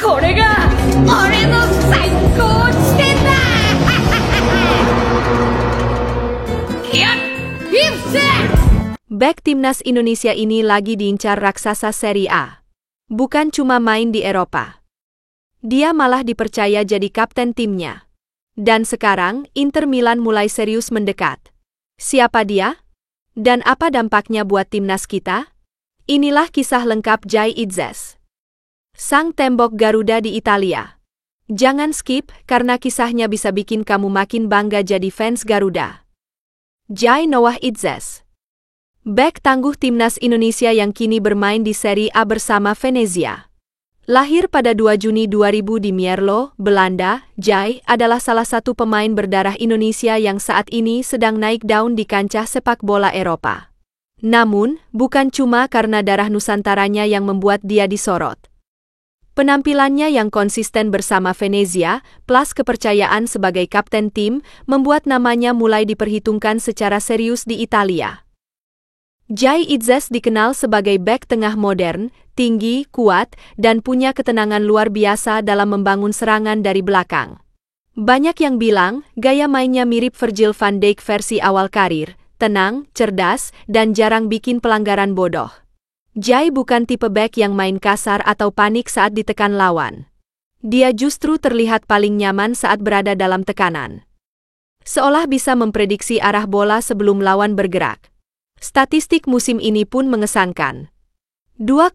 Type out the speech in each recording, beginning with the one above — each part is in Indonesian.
これが俺の最高地点だKiat Hipsa! Bek timnas Indonesia ini lagi diincar raksasa Serie A. Bukan cuma main di Eropa. Dia malah dipercaya jadi kapten timnya. Dan sekarang Inter Milan mulai serius mendekat. Siapa dia? Dan apa dampaknya buat timnas kita? Inilah kisah lengkap Jai Itzes, sang tembok Garuda di Italia. Jangan skip karena kisahnya bisa bikin kamu makin bangga jadi fans Garuda. Jai Noah Itzes, bek tangguh timnas Indonesia yang kini bermain di Serie A bersama Venezia. Lahir pada 2 Juni 2000 di Mierlo, Belanda, Jai adalah salah satu pemain berdarah Indonesia yang saat ini sedang naik daun di kancah sepak bola Eropa. Namun, bukan cuma karena darah nusantaranya yang membuat dia disorot. Penampilannya yang konsisten bersama Venezia, plus kepercayaan sebagai kapten tim, membuat namanya mulai diperhitungkan secara serius di Italia. Jai Itzes dikenal sebagai bek tengah modern, tinggi, kuat, dan punya ketenangan luar biasa dalam membangun serangan dari belakang. Banyak yang bilang, gaya mainnya mirip Virgil van Dijk versi awal karir, tenang, cerdas, dan jarang bikin pelanggaran bodoh. Jai bukan tipe bek yang main kasar atau panik saat ditekan lawan. Dia justru terlihat paling nyaman saat berada dalam tekanan. Seolah bisa memprediksi arah bola sebelum lawan bergerak. Statistik musim ini pun mengesankan. 2,5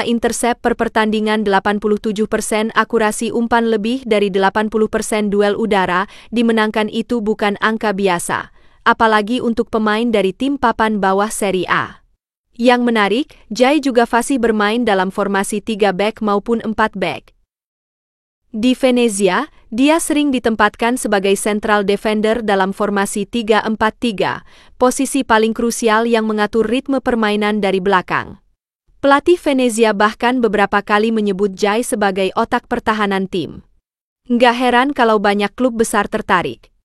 intercept per pertandingan, 87% akurasi umpan, lebih dari 80% duel udara dimenangkan. Itu bukan angka biasa, apalagi untuk pemain dari tim papan bawah Serie A. Yang menarik, Jai juga fasih bermain dalam formasi 3 back maupun 4 back. Di Venezia, dia sering ditempatkan sebagai central defender dalam formasi 3-4-3, posisi paling krusial yang mengatur ritme permainan dari belakang. Pelatih Venezia bahkan beberapa kali menyebut Jai sebagai otak pertahanan tim. Nggak heran kalau banyak klub besar tertarik.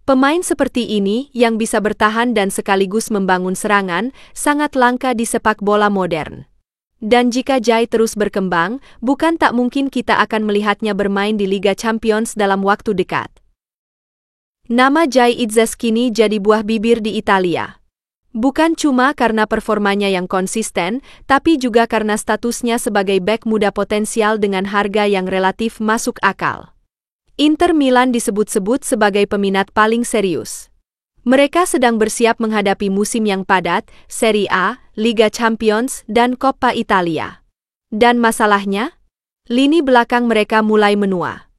Pemain seperti ini yang bisa bertahan dan sekaligus membangun serangan sangat langka di sepak bola modern. Dan jika Jai terus berkembang, bukan tak mungkin kita akan melihatnya bermain di Liga Champions dalam waktu dekat. Nama Jai Itzes kini jadi buah bibir di Italia. Bukan cuma karena performanya yang konsisten, tapi juga karena statusnya sebagai bek muda potensial dengan harga yang relatif masuk akal. Inter Milan disebut-sebut sebagai peminat paling serius. Mereka sedang bersiap menghadapi musim yang padat, Serie A, Liga Champions, dan Coppa Italia. Dan masalahnya? Lini belakang mereka mulai menua.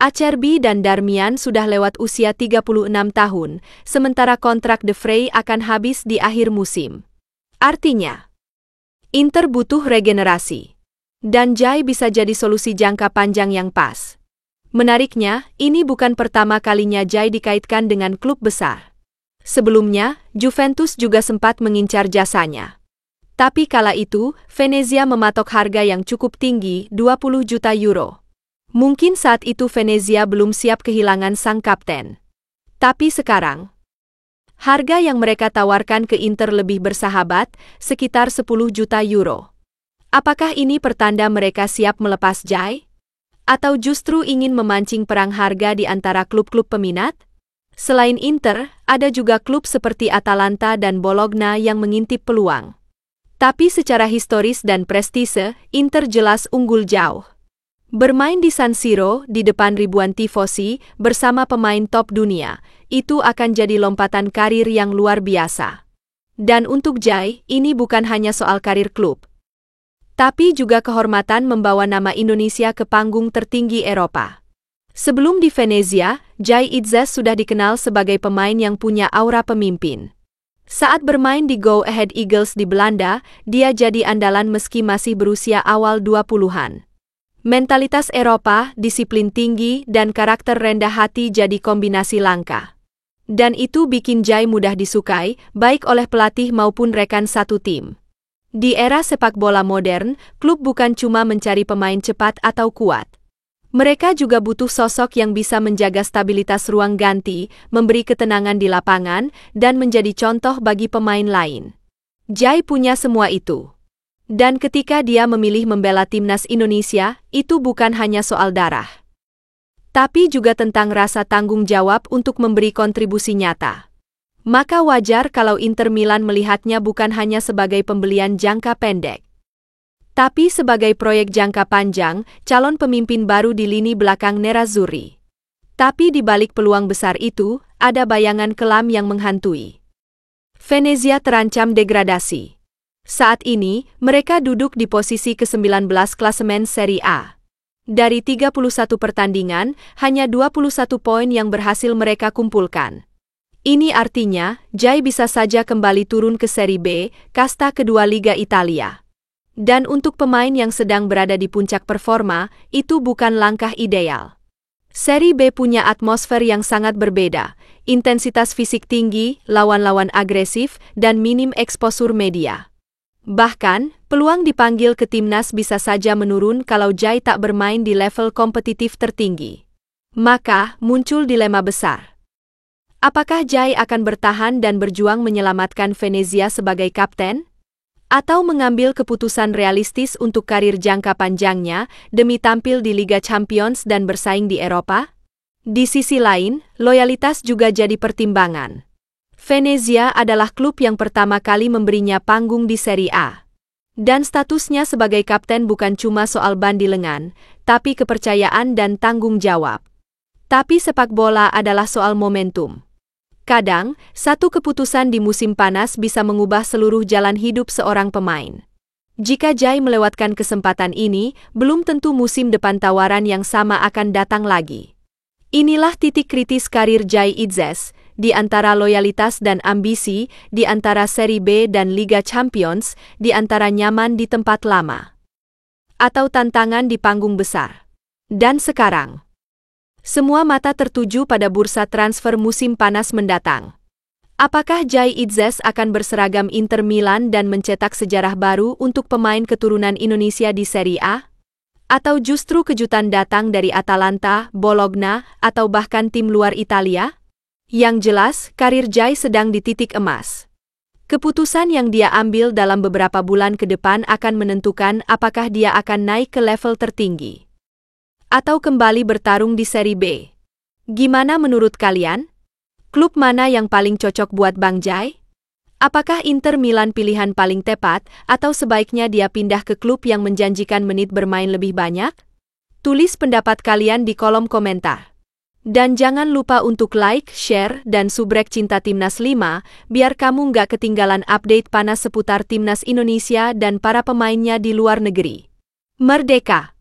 Acerbi dan Darmian sudah lewat usia 36 tahun, sementara kontrak De Vrij akan habis di akhir musim. Artinya, Inter butuh regenerasi. Dan Jai bisa jadi solusi jangka panjang yang pas. Menariknya, ini bukan pertama kalinya Jai dikaitkan dengan klub besar. Sebelumnya, Juventus juga sempat mengincar jasanya. Tapi kala itu, Venezia mematok harga yang cukup tinggi, 20 juta euro. Mungkin saat itu Venezia belum siap kehilangan sang kapten. Tapi sekarang, harga yang mereka tawarkan ke Inter lebih bersahabat, sekitar 10 juta euro. Apakah ini pertanda mereka siap melepas Jai? Atau justru ingin memancing perang harga di antara klub-klub peminat? Selain Inter, ada juga klub seperti Atalanta dan Bologna yang mengintip peluang. Tapi secara historis dan prestise, Inter jelas unggul jauh. Bermain di San Siro, di depan ribuan tifosi, bersama pemain top dunia, itu akan jadi lompatan karir yang luar biasa. Dan untuk Jai, ini bukan hanya soal karir klub, tapi juga kehormatan membawa nama Indonesia ke panggung tertinggi Eropa. Sebelum di Venezia, Jai Itzes sudah dikenal sebagai pemain yang punya aura pemimpin. Saat bermain di Go Ahead Eagles di Belanda, dia jadi andalan meski masih berusia awal 20-an. Mentalitas Eropa, disiplin tinggi, dan karakter rendah hati jadi kombinasi langka. Dan itu bikin Jai mudah disukai, baik oleh pelatih maupun rekan satu tim. Di era sepak bola modern, klub bukan cuma mencari pemain cepat atau kuat. Mereka juga butuh sosok yang bisa menjaga stabilitas ruang ganti, memberi ketenangan di lapangan, dan menjadi contoh bagi pemain lain. Jai punya semua itu. Dan ketika dia memilih membela timnas Indonesia, itu bukan hanya soal darah, tapi juga tentang rasa tanggung jawab untuk memberi kontribusi nyata. Maka wajar kalau Inter Milan melihatnya bukan hanya sebagai pembelian jangka pendek, tapi sebagai proyek jangka panjang, calon pemimpin baru di lini belakang Nerazzurri. Tapi di balik peluang besar itu, ada bayangan kelam yang menghantui. Venezia terancam degradasi. Saat ini, mereka duduk di posisi ke-19 klasemen Serie A. Dari 31 pertandingan, hanya 21 poin yang berhasil mereka kumpulkan. Ini artinya, Jai bisa saja kembali turun ke Serie B, kasta kedua Liga Italia. Dan untuk pemain yang sedang berada di puncak performa, itu bukan langkah ideal. Serie B punya atmosfer yang sangat berbeda, intensitas fisik tinggi, lawan-lawan agresif, dan minim eksposur media. Bahkan, peluang dipanggil ke timnas bisa saja menurun kalau Jai tak bermain di level kompetitif tertinggi. Maka, muncul dilema besar. Apakah Jai akan bertahan dan berjuang menyelamatkan Venezia sebagai kapten? Atau mengambil keputusan realistis untuk karir jangka panjangnya demi tampil di Liga Champions dan bersaing di Eropa? Di sisi lain, loyalitas juga jadi pertimbangan. Venezia adalah klub yang pertama kali memberinya panggung di Serie A. Dan statusnya sebagai kapten bukan cuma soal bandi lengan, tapi kepercayaan dan tanggung jawab. Tapi sepak bola adalah soal momentum. Kadang, satu keputusan di musim panas bisa mengubah seluruh jalan hidup seorang pemain. Jika Jai melewatkan kesempatan ini, belum tentu musim depan tawaran yang sama akan datang lagi. Inilah titik kritis karir Jai Itzes, di antara loyalitas dan ambisi, di antara Serie B dan Liga Champions, di antara nyaman di tempat lama, atau tantangan di panggung besar. Dan sekarang, semua mata tertuju pada bursa transfer musim panas mendatang. Apakah Jai Itzes akan berseragam Inter Milan dan mencetak sejarah baru untuk pemain keturunan Indonesia di Serie A? Atau justru kejutan datang dari Atalanta, Bologna, atau bahkan tim luar Italia? Yang jelas, karir Jai sedang di titik emas. Keputusan yang dia ambil dalam beberapa bulan ke depan akan menentukan apakah dia akan naik ke level tertinggi atau kembali bertarung di Serie B. Gimana menurut kalian? Klub mana yang paling cocok buat Bang Jai? Apakah Inter Milan pilihan paling tepat, atau sebaiknya dia pindah ke klub yang menjanjikan menit bermain lebih banyak? Tulis pendapat kalian di kolom komentar. Dan jangan lupa untuk like, share, dan subrek Cinta Timnas 5, biar kamu nggak ketinggalan update panas seputar Timnas Indonesia dan para pemainnya di luar negeri. Merdeka!